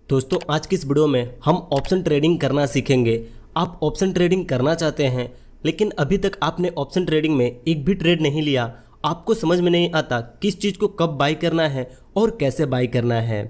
दोस्तों आज की इस वीडियो में हम ऑप्शन ट्रेडिंग करना सीखेंगे। आप ऑप्शन ट्रेडिंग करना चाहते हैं लेकिन अभी तक आपने ऑप्शन ट्रेडिंग में एक भी ट्रेड नहीं लिया, आपको समझ में नहीं आता किस चीज़ को कब बाय करना है और कैसे बाय करना है।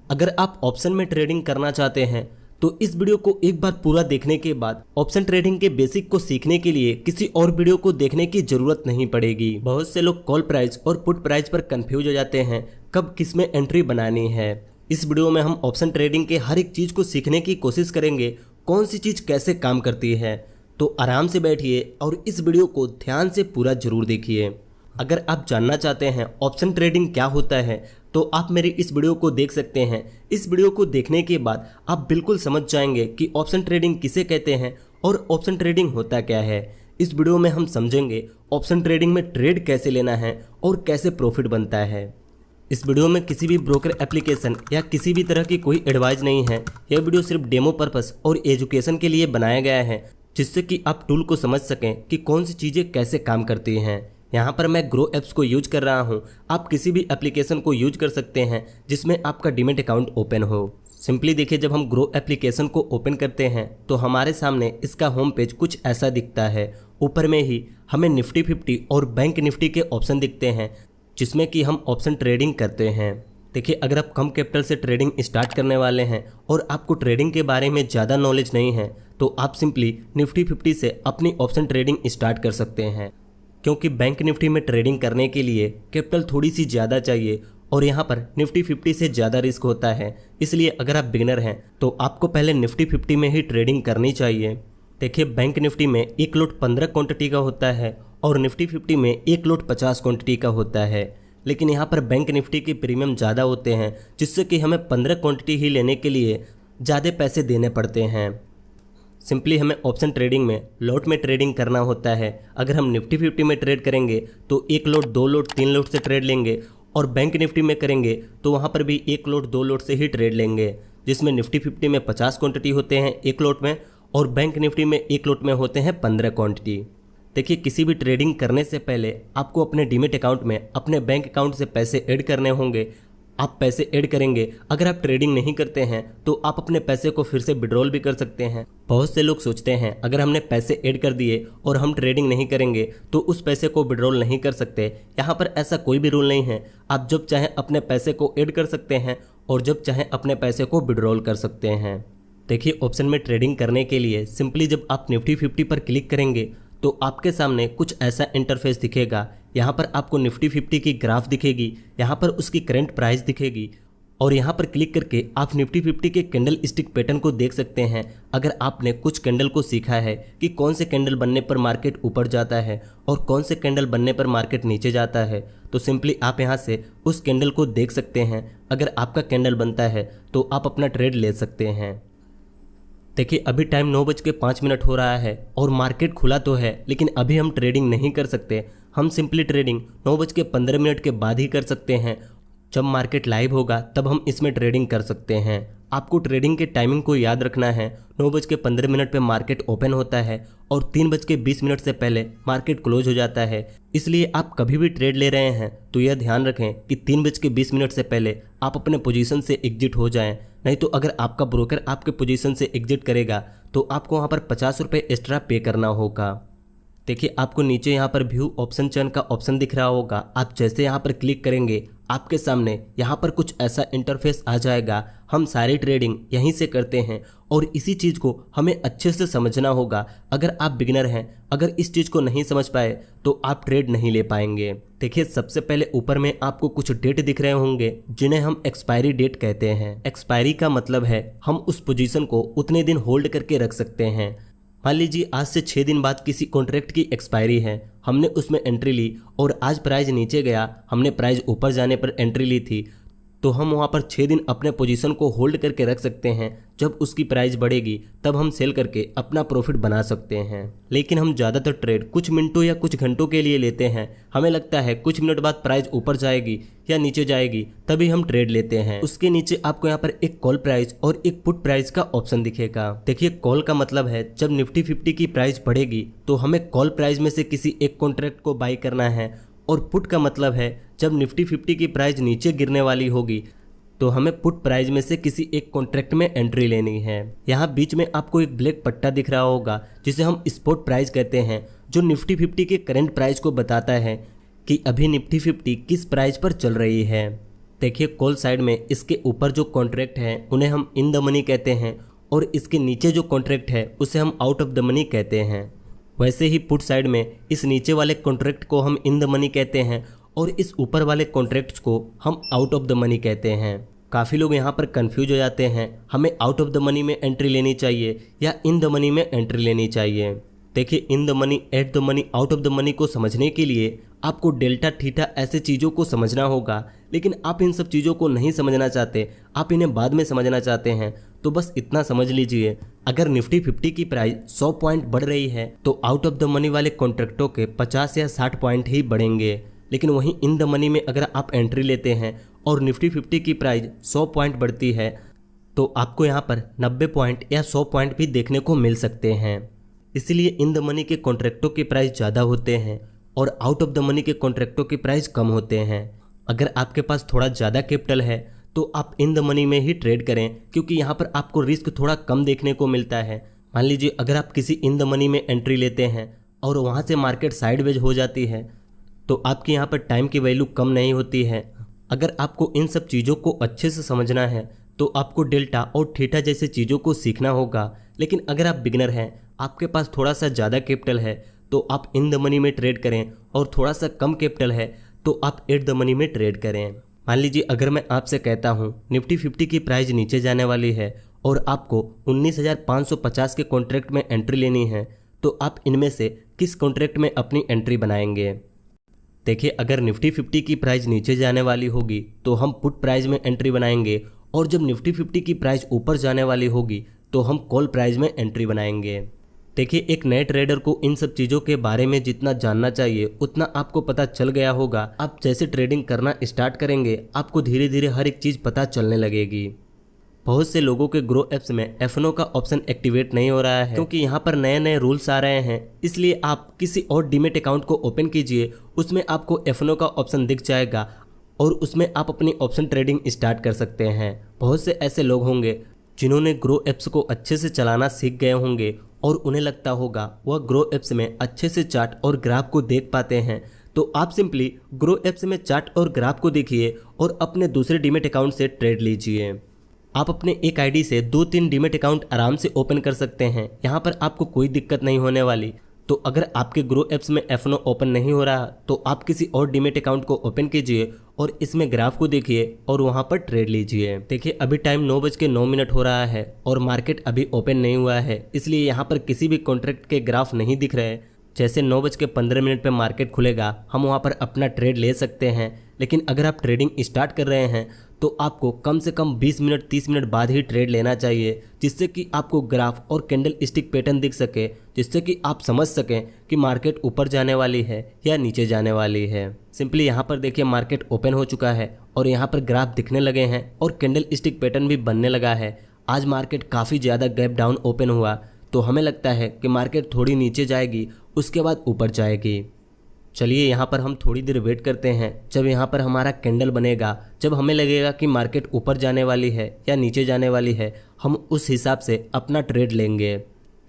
अगर आप ऑप्शन में ट्रेडिंग करना चाहते हैं तो इस वीडियो को एक बार पूरा देखने के बाद ऑप्शन ट्रेडिंग के बेसिक को सीखने के लिए किसी और वीडियो को देखने की जरूरत नहीं पड़ेगी। बहुत से लोग कॉल प्राइस और पुट प्राइस पर कंफ्यूज हो जाते हैं कब किस में एंट्री बनानी है। इस वीडियो में हम ऑप्शन ट्रेडिंग के हर एक चीज़ को सीखने की कोशिश करेंगे, कौन सी चीज़ कैसे काम करती है। तो आराम से बैठिए और इस वीडियो को ध्यान से पूरा जरूर देखिए। अगर आप जानना चाहते हैं ऑप्शन ट्रेडिंग क्या होता है तो आप मेरी इस वीडियो को देख सकते हैं। इस वीडियो को देखने के बाद आप बिल्कुल समझ जाएंगे कि ऑप्शन ट्रेडिंग किसे कहते हैं और ऑप्शन ट्रेडिंग होता क्या है। इस वीडियो में हम समझेंगे ऑप्शन ट्रेडिंग में ट्रेड कैसे लेना है और कैसे प्रॉफिट बनता है। इस वीडियो में किसी भी ब्रोकर एप्लीकेशन या किसी भी तरह की कोई एडवाइस नहीं है। यह वीडियो सिर्फ डेमो पर्पस और एजुकेशन के लिए बनाया गया है, जिससे कि आप टूल को समझ सकें कि कौन सी चीज़ें कैसे काम करती हैं। यहाँ पर मैं ग्रो एप्स को यूज कर रहा हूँ, आप किसी भी एप्लीकेशन को यूज कर सकते हैं जिसमें आपका डीमैट अकाउंट ओपन हो। सिंपली देखिए, जब हम ग्रो एप्लीकेशन को ओपन करते हैं तो हमारे सामने इसका होम पेज कुछ ऐसा दिखता है। ऊपर में ही हमें निफ्टी 50 और बैंक निफ्टी के ऑप्शन दिखते हैं जिसमें कि हम ऑप्शन ट्रेडिंग करते हैं। देखिए, अगर आप कम कैपिटल से ट्रेडिंग स्टार्ट करने वाले हैं और आपको ट्रेडिंग के बारे में ज़्यादा नॉलेज नहीं है तो आप सिंपली निफ्टी 50 से अपनी ऑप्शन ट्रेडिंग स्टार्ट कर सकते हैं, क्योंकि बैंक निफ्टी में ट्रेडिंग करने के लिए कैपिटल थोड़ी सी ज़्यादा चाहिए और यहाँ पर निफ्टी 50 से ज़्यादा रिस्क होता है। इसलिए अगर आप बिगिनर हैं तो आपको पहले निफ्टी 50 में ही ट्रेडिंग करनी चाहिए। देखिए, बैंक निफ्टी में एक लोट 15 क्वांटिटी का होता है और निफ्टी 50 में एक लोट 50 क्वांटिटी का होता है। लेकिन यहाँ पर बैंक निफ्टी के प्रीमियम ज़्यादा होते हैं, जिससे कि हमें 15 क्वांटिटी ही लेने के लिए ज़्यादा पैसे देने पड़ते हैं। सिंपली हमें ऑप्शन ट्रेडिंग में लॉट में ट्रेडिंग करना होता है। अगर हम निफ्टी 50 में ट्रेड करेंगे तो एक लोट, दो लोट, तीन लोट से ट्रेड लेंगे और बैंक निफ्टी में करेंगे तो वहाँ पर भी एक लोट, दो लोट से ही ट्रेड लेंगे, जिसमें निफ्टी 50 में 50 क्वांटिटी होते हैं एक लोट में और बैंक निफ्टी में एक लोट में होते हैं 15 क्वांटिटी। देखिए, किसी भी ट्रेडिंग करने से पहले आपको अपने डीमैट अकाउंट में अपने बैंक अकाउंट से पैसे ऐड करने होंगे। आप पैसे ऐड करेंगे। अगर आप ट्रेडिंग नहीं करते हैं तो आप अपने पैसे को फिर से विड्रॉल भी कर सकते हैं। बहुत से लोग सोचते हैं अगर हमने पैसे ऐड कर दिए और हम ट्रेडिंग नहीं करेंगे तो उस पैसे को विड्रॉल नहीं कर सकते। यहाँ पर ऐसा कोई भी रूल नहीं है। आप जब चाहें अपने पैसे को ऐड कर सकते हैं और जब चाहें अपने पैसे को विड्रॉल कर सकते हैं। देखिए, ऑप्शन में ट्रेडिंग करने के लिए सिंपली जब आप निफ्टी 50 पर क्लिक करेंगे तो आपके सामने कुछ ऐसा इंटरफेस दिखेगा। यहाँ पर आपको निफ्टी 50 की ग्राफ दिखेगी, यहाँ पर उसकी करंट प्राइस दिखेगी और यहाँ पर क्लिक करके आप निफ्टी 50 के कैंडल स्टिक पैटर्न को देख सकते हैं। अगर आपने कुछ कैंडल को सीखा है कि कौन से कैंडल बनने पर मार्केट ऊपर जाता है और कौन से कैंडल बनने पर मार्केट नीचे जाता है, तो सिंपली आप यहाँ से उस कैंडल को देख सकते हैं। अगर आपका कैंडल बनता है तो आप अपना ट्रेड ले सकते हैं। देखिए, अभी टाइम 9:05 हो रहा है और मार्केट खुला तो है लेकिन अभी हम ट्रेडिंग नहीं कर सकते। हम सिंपली ट्रेडिंग 9:15 के बाद ही कर सकते हैं। जब मार्केट लाइव होगा तब हम इसमें ट्रेडिंग कर सकते हैं। आपको ट्रेडिंग के टाइमिंग को याद रखना है। 9:15 पे मार्केट ओपन होता है और 3:20 से पहले मार्केट क्लोज हो जाता है। इसलिए आप कभी भी ट्रेड ले रहे हैं तो यह ध्यान रखें कि 3:20 से पहले आप अपने पोजीशन से एग्जिट हो जाएं। नहीं तो अगर आपका ब्रोकर आपके पोजीशन से एग्जिट करेगा तो आपको वहाँ पर 50 रुपये एक्स्ट्रा पे करना होगा। देखिए, आपको नीचे यहाँ पर व्यू ऑप्शन चयन का ऑप्शन दिख रहा होगा। आप जैसे यहाँ पर क्लिक करेंगे आपके सामने यहाँ पर कुछ ऐसा इंटरफेस आ जाएगा। हम सारी ट्रेडिंग यहीं से करते हैं और इसी चीज़ को हमें अच्छे से समझना होगा। अगर आप बिगिनर हैं, अगर इस चीज़ को नहीं समझ पाए तो आप ट्रेड नहीं ले पाएंगे। देखिए, सबसे पहले ऊपर में आपको कुछ डेट दिख रहे होंगे जिन्हें हम एक्सपायरी डेट कहते हैं। एक्सपायरी का मतलब है हम उस पोजीशन को उतने दिन होल्ड करके रख सकते हैं। मान लीजिए आज से 6 दिन बाद किसी कॉन्ट्रैक्ट की एक्सपायरी है, हमने उसमें एंट्री ली और आज प्राइस नीचे गया, हमने प्राइस ऊपर जाने पर एंट्री ली थी, तो हम वहाँ पर 6 दिन अपने पोजीशन को होल्ड करके रख सकते हैं। जब उसकी प्राइस बढ़ेगी तब हम सेल करके अपना प्रॉफिट बना सकते हैं। लेकिन हम ज़्यादातर ट्रेड कुछ मिनटों या कुछ घंटों के लिए लेते हैं। हमें लगता है कुछ मिनट बाद प्राइस ऊपर जाएगी या नीचे जाएगी, तभी हम ट्रेड लेते हैं। उसके नीचे आपको यहाँ पर एक कॉल प्राइस और एक पुट प्राइस का ऑप्शन दिखेगा। देखिए, कॉल का मतलब है जब निफ्टी 50 की प्राइस बढ़ेगी तो हमें कॉल प्राइस में से किसी एक कॉन्ट्रैक्ट को बाई करना है और पुट का मतलब है जब निफ्टी 50 की प्राइस नीचे गिरने वाली होगी तो हमें पुट प्राइस में से किसी एक कॉन्ट्रैक्ट में एंट्री लेनी है। यहाँ बीच में आपको एक ब्लैक पट्टा दिख रहा होगा जिसे हम स्पॉट प्राइस कहते हैं, जो निफ्टी 50 के करंट प्राइस को बताता है कि अभी निफ्टी 50 किस प्राइस पर चल रही है। देखिए कॉल साइड में इसके ऊपर जो कॉन्ट्रैक्ट है उन्हें हम इन द मनी कहते हैं और इसके नीचे जो कॉन्ट्रैक्ट है उसे हम आउट ऑफ द मनी कहते हैं। वैसे ही पुट साइड में इस नीचे वाले कॉन्ट्रैक्ट को हम इन द मनी कहते हैं और इस ऊपर वाले कॉन्ट्रैक्ट्स को हम आउट ऑफ द मनी कहते हैं। काफ़ी लोग यहाँ पर कंफ्यूज हो जाते हैं, हमें आउट ऑफ द मनी में एंट्री लेनी चाहिए या इन द मनी में एंट्री लेनी चाहिए। देखिए in the money, at the money, out of the money को समझने के लिए आपको डेल्टा, थीटा ऐसे चीज़ों को समझना होगा, लेकिन आप इन सब चीज़ों को नहीं समझना चाहते, आप इन्हें बाद में समझना चाहते हैं। तो बस इतना समझ लीजिए, अगर निफ्टी 50 की प्राइस 100 पॉइंट बढ़ रही है तो आउट ऑफ द मनी वाले कॉन्ट्रैक्टों के 50 या 60 पॉइंट ही बढ़ेंगे। लेकिन वहीं इन द मनी में अगर आप एंट्री लेते हैं और निफ्टी 50 की प्राइस 100 पॉइंट बढ़ती है तो आपको यहाँ पर 90 पॉइंट या 100 पॉइंट भी देखने को मिल सकते हैं। इसीलिए इन द मनी के कॉन्ट्रैक्टों के प्राइस ज़्यादा होते हैं और आउट ऑफ द मनी के कॉन्ट्रैक्टों के प्राइस कम होते हैं। अगर आपके पास थोड़ा ज़्यादा कैपिटल है तो आप इन द मनी में ही ट्रेड करें, क्योंकि यहाँ पर आपको रिस्क थोड़ा कम देखने को मिलता है। मान लीजिए अगर आप किसी इन द मनी में एंट्री लेते हैं और वहाँ से मार्केट साइडवेज हो जाती है तो आपके यहाँ पर टाइम की वैल्यू कम नहीं होती है। अगर आपको इन सब चीज़ों को अच्छे से समझना है तो आपको डेल्टा और थीटा जैसे चीज़ों को सीखना होगा। लेकिन अगर आप बिगनर हैं, आपके पास थोड़ा सा ज़्यादा कैपिटल है तो आप इन द मनी में ट्रेड करें और थोड़ा सा कम कैपिटल है तो आप एट द मनी में ट्रेड करें। मान लीजिए अगर मैं आपसे कहता हूँ निफ्टी 50 की प्राइस नीचे जाने वाली है और आपको 19,550 के कॉन्ट्रैक्ट में एंट्री लेनी है, तो आप इनमें से किस कॉन्ट्रैक्ट में अपनी एंट्री बनाएंगे? देखिए अगर निफ्टी 50 की प्राइस नीचे जाने वाली होगी तो हम पुट प्राइस में एंट्री बनाएंगे और जब निफ्टी 50 की प्राइस ऊपर जाने वाली होगी तो हम कॉल प्राइस में एंट्री बनाएंगे। देखिए एक नए ट्रेडर को इन सब चीज़ों के बारे में जितना जानना चाहिए उतना आपको पता चल गया होगा। आप जैसे ट्रेडिंग करना स्टार्ट करेंगे आपको धीरे धीरे हर एक चीज़ पता चलने लगेगी। बहुत से लोगों के ग्रो एप्स में एफएनओ का ऑप्शन एक्टिवेट नहीं हो रहा है क्योंकि यहाँ पर नए नए रूल्स आ रहे हैं। इसलिए आप किसी और डीमेट अकाउंट को ओपन कीजिए, उसमें आपको एफएनओ का ऑप्शन दिख जाएगा और उसमें आप अपनी ऑप्शन ट्रेडिंग स्टार्ट कर सकते हैं। बहुत से ऐसे लोग होंगे जिन्होंने ग्रो एप्स को अच्छे से चलाना सीख गए होंगे और उन्हें लगता होगा वह ग्रो एप्स में अच्छे से चार्ट और ग्राफ को देख पाते हैं। तो आप सिंपली ग्रो एप्स में चार्ट और ग्राफ को देखिए और अपने दूसरे डीमेट अकाउंट से ट्रेड लीजिए। आप अपने एक आईडी से 2-3 डीमेट अकाउंट आराम से ओपन कर सकते हैं, यहाँ पर आपको कोई दिक्कत नहीं होने वाली। तो अगर आपके ग्रो एप्स में एफएनओ ओपन नहीं हो रहा तो आप किसी और डीमेट अकाउंट को ओपन कीजिए और इसमें ग्राफ को देखिए और वहाँ पर ट्रेड लीजिए। देखिए अभी टाइम 9:09 हो रहा है और मार्केट अभी ओपन नहीं हुआ है, इसलिए यहाँ पर किसी भी कॉन्ट्रैक्ट के ग्राफ नहीं दिख रहे। जैसे 9:15 पे मार्केट खुलेगा हम वहाँ पर अपना ट्रेड ले सकते हैं। लेकिन अगर आप ट्रेडिंग स्टार्ट कर रहे हैं तो आपको कम से कम 20 मिनट 30 मिनट बाद ही ट्रेड लेना चाहिए, जिससे कि आपको ग्राफ और कैंडल स्टिक पैटर्न दिख सके, जिससे कि आप समझ सकें कि मार्केट ऊपर जाने वाली है या नीचे जाने वाली है। सिंपली यहाँ पर देखिए मार्केट ओपन हो चुका है और यहाँ पर ग्राफ दिखने लगे हैं और कैंडल स्टिक पैटर्न भी बनने लगा है। आज मार्केट काफ़ी ज़्यादा गैप डाउन ओपन हुआ तो हमें लगता है कि मार्केट थोड़ी नीचे जाएगी, उसके बाद ऊपर जाएगी। चलिए यहाँ पर हम थोड़ी देर वेट करते हैं। जब यहाँ पर हमारा कैंडल बनेगा, जब हमें लगेगा कि मार्केट ऊपर जाने वाली है या नीचे जाने वाली है, हम उस हिसाब से अपना ट्रेड लेंगे।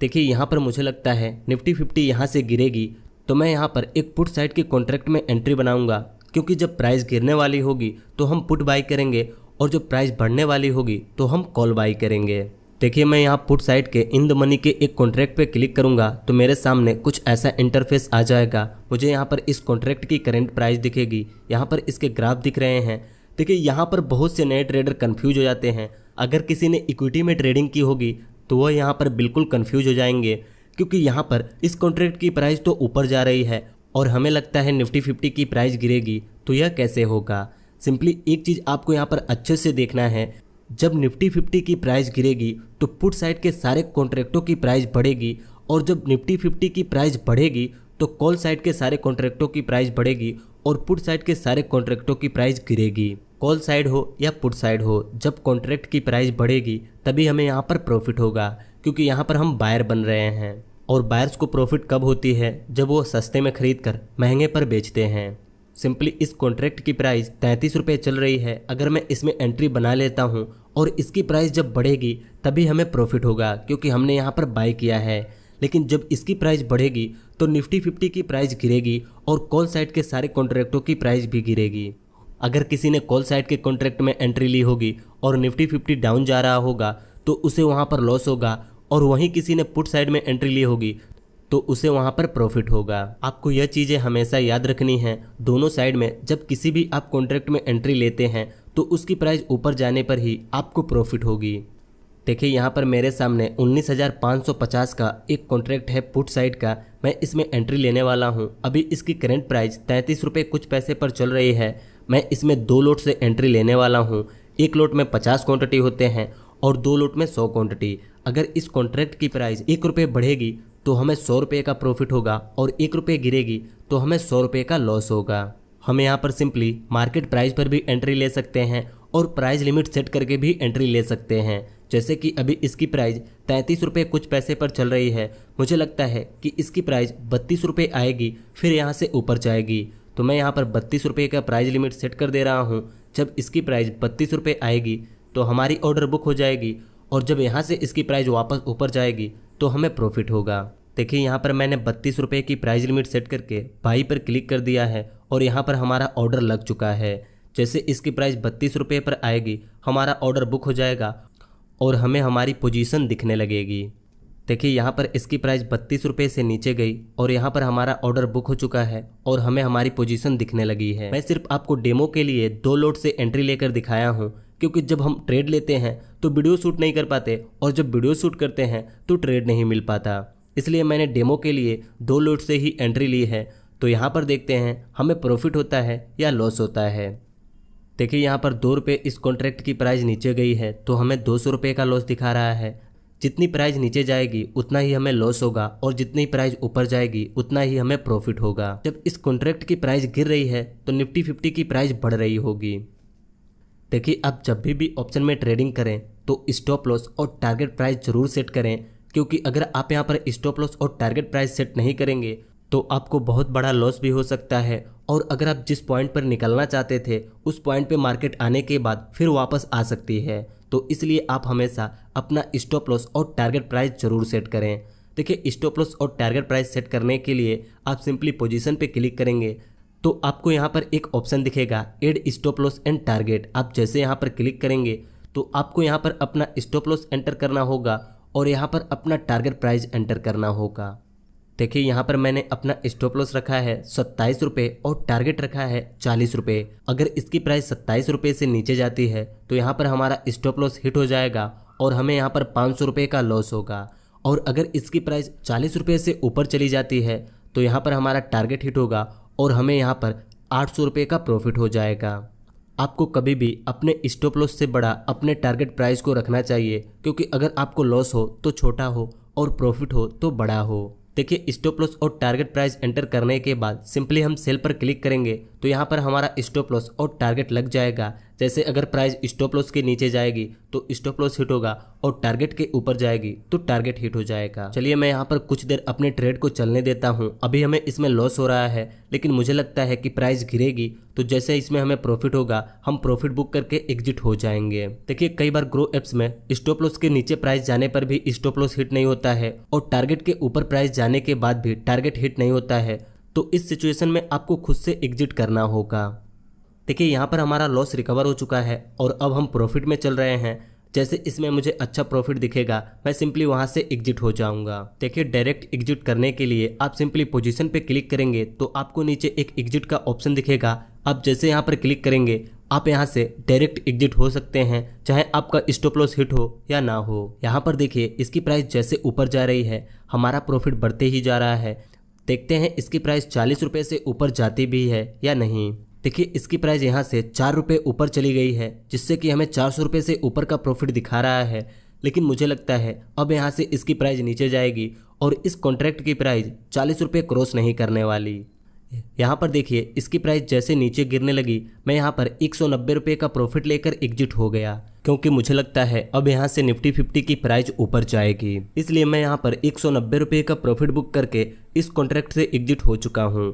देखिए यहाँ पर मुझे लगता है निफ्टी 50 यहाँ से गिरेगी तो मैं यहाँ पर एक पुट साइड के कॉन्ट्रैक्ट में एंट्री बनाऊंगा, क्योंकि जब प्राइस गिरने वाली होगी तो हम पुट बाई करेंगे और जब प्राइस बढ़ने वाली होगी तो हम कॉल बाई करेंगे। देखिए मैं यहाँ पुट साइड के इन द मनी के एक कॉन्ट्रैक्ट पे क्लिक करूंगा तो मेरे सामने कुछ ऐसा इंटरफेस आ जाएगा। मुझे यहाँ पर इस कॉन्ट्रैक्ट की करंट प्राइस दिखेगी, यहाँ पर इसके ग्राफ दिख रहे हैं। देखिए यहाँ पर बहुत से नए ट्रेडर कंफ्यूज हो जाते हैं। अगर किसी ने इक्विटी में ट्रेडिंग की होगी तो वह यहाँ पर बिल्कुल कंफ्यूज हो जाएंगे, क्योंकि यहाँ पर इस कॉन्ट्रैक्ट की प्राइस तो ऊपर जा रही है और हमें लगता है निफ्टी 50 की प्राइस गिरेगी, तो यह कैसे होगा। सिंपली एक चीज़ आपको यहाँ पर अच्छे से देखना है, जब निफ्टी 50 की प्राइस गिरेगी तो पुट साइड के सारे कॉन्ट्रैक्टों की प्राइस बढ़ेगी और जब निफ्टी 50 की प्राइस बढ़ेगी तो कॉल साइड के सारे कॉन्ट्रैक्टों की प्राइस बढ़ेगी और पुट साइड के सारे कॉन्ट्रैक्टों की प्राइस गिरेगी। कॉल साइड हो या पुट साइड हो, जब कॉन्ट्रैक्ट की प्राइस बढ़ेगी तभी हमें यहाँ पर प्रॉफिट होगा, क्योंकि यहाँ पर हम बायर बन रहे हैं। और बायर्स को प्रॉफिट कब होती है? जब वो सस्ते में खरीद कर महंगे पर बेचते हैं। सिंपली इस कॉन्ट्रैक्ट की प्राइस 33 रुपये चल रही है। अगर मैं इसमें एंट्री बना लेता हूँ और इसकी प्राइस जब बढ़ेगी तभी हमें प्रॉफिट होगा, क्योंकि हमने यहाँ पर बाय किया है। लेकिन जब इसकी प्राइस बढ़ेगी तो निफ्टी 50 की प्राइस गिरेगी और कॉल साइड के सारे कॉन्ट्रैक्टों की प्राइस भी गिरेगी। अगर किसी ने कॉल साइड के कॉन्ट्रैक्ट में एंट्री ली होगी और निफ्टी 50 डाउन जा रहा होगा तो उसे वहाँ पर लॉस होगा, और वहीं किसी ने पुट साइड में एंट्री ली होगी तो उसे वहाँ पर प्रॉफिट होगा। आपको यह चीज़ें हमेशा याद रखनी है। दोनों साइड में जब किसी भी आप कॉन्ट्रैक्ट में एंट्री लेते हैं तो उसकी प्राइस ऊपर जाने पर ही आपको प्रॉफिट होगी। देखिए यहाँ पर मेरे सामने 19,550 का एक कॉन्ट्रैक्ट है पुट साइड का। मैं इसमें एंट्री लेने वाला हूँ। अभी इसकी करंट प्राइस 33 रुपये कुछ पैसे पर चल रही है। मैं इसमें 2 लोट से एंट्री लेने वाला हूँ। एक लोट में 50 क्वांटिटी होते हैं और 2 लोट में 100 क्वांटिटी। अगर इस कॉन्ट्रैक्ट की प्राइस 1 रुपये बढ़ेगी तो हमें 100 रुपये का प्रॉफिट होगा, और 1 रुपये गिरेगी तो हमें 100 रुपये का लॉस होगा। हम यहाँ पर सिंपली मार्केट प्राइस पर भी एंट्री ले सकते हैं और प्राइस लिमिट सेट करके भी एंट्री ले सकते हैं। जैसे कि अभी इसकी प्राइस 33 रुपये कुछ पैसे पर चल रही है। मुझे लगता है कि इसकी प्राइस 32 रुपये आएगी, फिर यहाँ से ऊपर जाएगी। तो मैं यहाँ पर 32 रुपये का प्राइस लिमिट सेट कर दे रहा हूँ। जब इसकी प्राइस 32 रुपये आएगी तो हमारी ऑर्डर बुक हो जाएगी, और जब यहाँ से इसकी प्राइस वापस ऊपर जाएगी तो हमें प्रॉफिट होगा। देखिए यहाँ पर मैंने 32 रुपये की प्राइस लिमिट सेट करके बाई पर क्लिक कर दिया है और यहाँ पर हमारा ऑर्डर लग चुका है। जैसे इसकी प्राइस 32 रुपये पर आएगी हमारा ऑर्डर बुक हो जाएगा और हमें हमारी पोजीशन दिखने लगेगी। देखिए यहाँ पर इसकी प्राइस 32 रुपये से नीचे गई और यहाँ पर हमारा ऑर्डर बुक हो चुका है और हमें हमारी पोजीशन दिखने लगी है। मैं सिर्फ आपको डेमो के लिए 2 लोट से एंट्री लेकर दिखाया हूँ, क्योंकि जब हम ट्रेड लेते हैं तो वीडियो शूट नहीं कर पाते, और जब वीडियो शूट करते हैं तो ट्रेड नहीं मिल पाता। इसलिए मैंने डेमो के लिए 2 लोट से ही एंट्री ली है। तो यहाँ पर देखते हैं हमें प्रॉफिट होता है या लॉस होता है। देखिए यहाँ पर 2 रुपये इस कॉन्ट्रैक्ट की प्राइस नीचे गई है तो हमें 200 रुपये का लॉस दिखा रहा है। जितनी प्राइस नीचे जाएगी उतना ही हमें लॉस होगा, और जितनी प्राइस ऊपर जाएगी उतना ही हमें प्रॉफिट होगा। जब इस कॉन्ट्रैक्ट की प्राइस गिर रही है तो निफ्टी 50 की प्राइस बढ़ रही होगी। देखिए आप जब भी ऑप्शन में ट्रेडिंग करें तो स्टॉप लॉस और टारगेट प्राइस जरूर सेट करें, क्योंकि अगर आप यहाँ पर स्टॉप लॉस और टारगेट प्राइस सेट नहीं करेंगे तो आपको बहुत बड़ा लॉस भी हो सकता है, और अगर आप जिस पॉइंट पर निकलना चाहते थे उस पॉइंट पे मार्केट आने के बाद फिर वापस आ सकती है। तो इसलिए आप हमेशा अपना स्टॉप लॉस और टारगेट प्राइस जरूर सेट करें। देखिए स्टॉप लॉस और टारगेट प्राइस सेट करने के लिए आप सिंपली पोजीशन पे क्लिक करेंगे तो आपको यहाँ पर एक ऑप्शन दिखेगा add stop loss and target. आप जैसे यहाँ पर क्लिक करेंगे तो आपको यहाँ पर अपना स्टॉप लॉस एंटर करना होगा और यहाँ पर अपना टारगेट प्राइस एंटर करना होगा। देखिए यहाँ पर मैंने अपना स्टॉप लॉस रखा है 27 रुपये और टारगेट रखा है 40 रुपये। अगर इसकी प्राइस 27 रुपये से नीचे जाती है तो यहाँ पर हमारा स्टॉप लॉस हिट हो जाएगा और हमें यहाँ पर 500 रुपये का लॉस होगा। और अगर इसकी प्राइस 40 रुपये से ऊपर चली जाती है तो यहाँ पर हमारा टारगेट हिट होगा और हमें यहाँ पर 800 रुपये का प्रॉफिट हो जाएगा। आपको कभी भी अपने स्टॉप लॉस से बड़ा अपने टारगेट प्राइस को रखना चाहिए, क्योंकि अगर आपको लॉस हो तो छोटा हो और प्रॉफिट हो तो बड़ा हो। देखिए स्टॉप लॉस और टारगेट प्राइस एंटर करने के बाद सिंपली हम सेल पर क्लिक करेंगे तो यहाँ पर हमारा स्टॉप लॉस और टारगेट लग जाएगा। जैसे अगर प्राइस स्टॉप लॉस के नीचे जाएगी तो स्टॉप लॉस हिट होगा और टारगेट के ऊपर जाएगी तो टारगेट हिट हो जाएगा। चलिए मैं यहाँ पर कुछ देर अपने ट्रेड को चलने देता हूँ। अभी हमें इसमें लॉस हो रहा है, लेकिन मुझे लगता है कि प्राइस गिरेगी तो जैसे इसमें हमें प्रॉफिट होगा हम प्रॉफिट बुक करके एग्जिट हो जाएंगे। देखिए कई बार ग्रो एप्स में स्टॉप लॉस के नीचे प्राइस जाने पर भी स्टॉप लॉस हिट नहीं होता है और टारगेट के ऊपर प्राइस जाने के बाद भी टारगेट हिट नहीं होता है। तो इस सिचुएशन में आपको खुद से एग्जिट करना होगा। देखिए यहाँ पर हमारा लॉस रिकवर हो चुका है और अब हम प्रॉफिट में चल रहे हैं। जैसे इसमें मुझे अच्छा प्रॉफिट दिखेगा मैं सिंपली वहाँ से एग्जिट हो जाऊँगा। देखिए डायरेक्ट एग्जिट करने के लिए आप सिंपली पोजीशन पे क्लिक करेंगे तो आपको नीचे एक एग्जिट का ऑप्शन दिखेगा। आप जैसे यहाँ पर क्लिक करेंगे आप यहाँ से डायरेक्ट एग्जिट हो सकते हैं, चाहे आपका स्टॉप लॉस हिट हो या ना हो। यहाँ पर देखिए इसकी प्राइस जैसे ऊपर जा रही है हमारा प्रॉफिट बढ़ते ही जा रहा है। देखते हैं इसकी प्राइस 40 रुपये से ऊपर जाती भी है या नहीं। देखिए इसकी प्राइस यहाँ से 4 रुपये ऊपर चली गई है, जिससे कि हमें 400 रुपये से ऊपर का प्रॉफिट दिखा रहा है। लेकिन मुझे लगता है अब यहाँ से इसकी प्राइस नीचे जाएगी और इस कॉन्ट्रैक्ट की प्राइस 40 रुपये क्रॉस नहीं करने वाली। यहाँ पर देखिए इसकी प्राइस जैसे नीचे गिरने लगी मैं यहाँ पर 190 रुपये का प्रॉफिट लेकर एग्जिट हो गया, क्योंकि मुझे लगता है अब यहाँ से निफ्टी 50 की प्राइस ऊपर जाएगी। इसलिए मैं यहाँ पर 190 रुपये का प्रॉफिट बुक करके इस कॉन्ट्रैक्ट से एग्जिट हो चुका हूँ।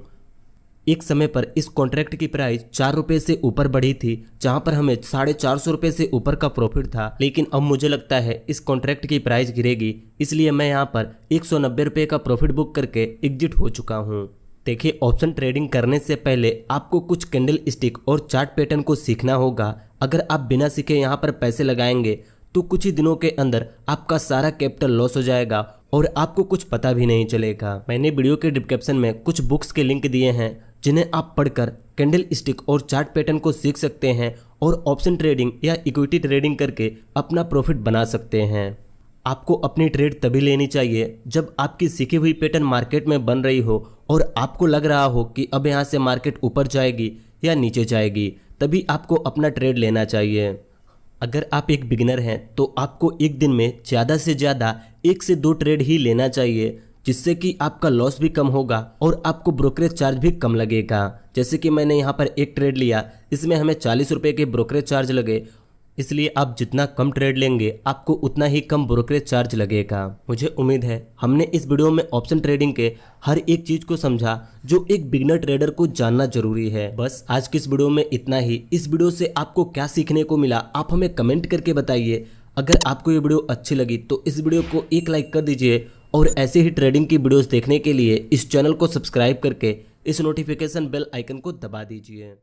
एक समय पर इस कॉन्ट्रैक्ट की प्राइस 4 रुपए से ऊपर बढ़ी थी, जहां पर हमें 450 रुपए से ऊपर का प्रॉफिट था। लेकिन अब मुझे लगता है इस कॉन्ट्रैक्ट की प्राइस गिरेगी, इसलिए मैं यहां पर 190 रुपए का प्रॉफिट बुक करके एग्जिट हो चुका हूं। देखिए, ऑप्शन ट्रेडिंग करने से पहले आपको कुछ कैंडल स्टिक और चार्ट पैटर्न को सीखना होगा। अगर आप बिना सीखे यहाँ पर पैसे लगाएंगे तो कुछ ही दिनों के अंदर आपका सारा कैपिटल लॉस हो जाएगा और आपको कुछ पता भी नहीं चलेगा। मैंने वीडियो के डिस्क्रिप्शन में कुछ बुक्स के लिंक दिए हैं जिन्हें आप पढ़कर कैंडल स्टिक और चार्ट पैटर्न को सीख सकते हैं और ऑप्शन ट्रेडिंग या इक्विटी ट्रेडिंग करके अपना प्रॉफिट बना सकते हैं। आपको अपनी ट्रेड तभी लेनी चाहिए जब आपकी सीखी हुई पैटर्न मार्केट में बन रही हो और आपको लग रहा हो कि अब यहाँ से मार्केट ऊपर जाएगी या नीचे जाएगी, तभी आपको अपना ट्रेड लेना चाहिए। अगर आप एक बिगिनर हैं तो आपको एक दिन में ज़्यादा से ज़्यादा 1 से 2 ट्रेड ही लेना चाहिए, जिससे कि आपका लॉस भी कम होगा और आपको ब्रोकरेज चार्ज भी कम लगेगा। जैसे कि मैंने यहाँ पर एक ट्रेड लिया, इसमें हमें 40 रुपये के ब्रोकरेज चार्ज लगे, इसलिए आप जितना कम ट्रेड लेंगे आपको उतना ही कम ब्रोकरेज चार्ज लगेगा। मुझे उम्मीद है हमने इस वीडियो में ऑप्शन ट्रेडिंग के हर एक चीज को समझा जो एक बिगिनर ट्रेडर को जानना जरूरी है। बस आज की इस वीडियो में इतना ही। इस वीडियो से आपको क्या सीखने को मिला आप हमें कमेंट करके बताइए। अगर आपको ये वीडियो अच्छी लगी तो इस वीडियो को एक लाइक कर दीजिए और ऐसे ही ट्रेडिंग की वीडियोस देखने के लिए इस चैनल को सब्सक्राइब करके इस नोटिफिकेशन बेल आइकन को दबा दीजिए।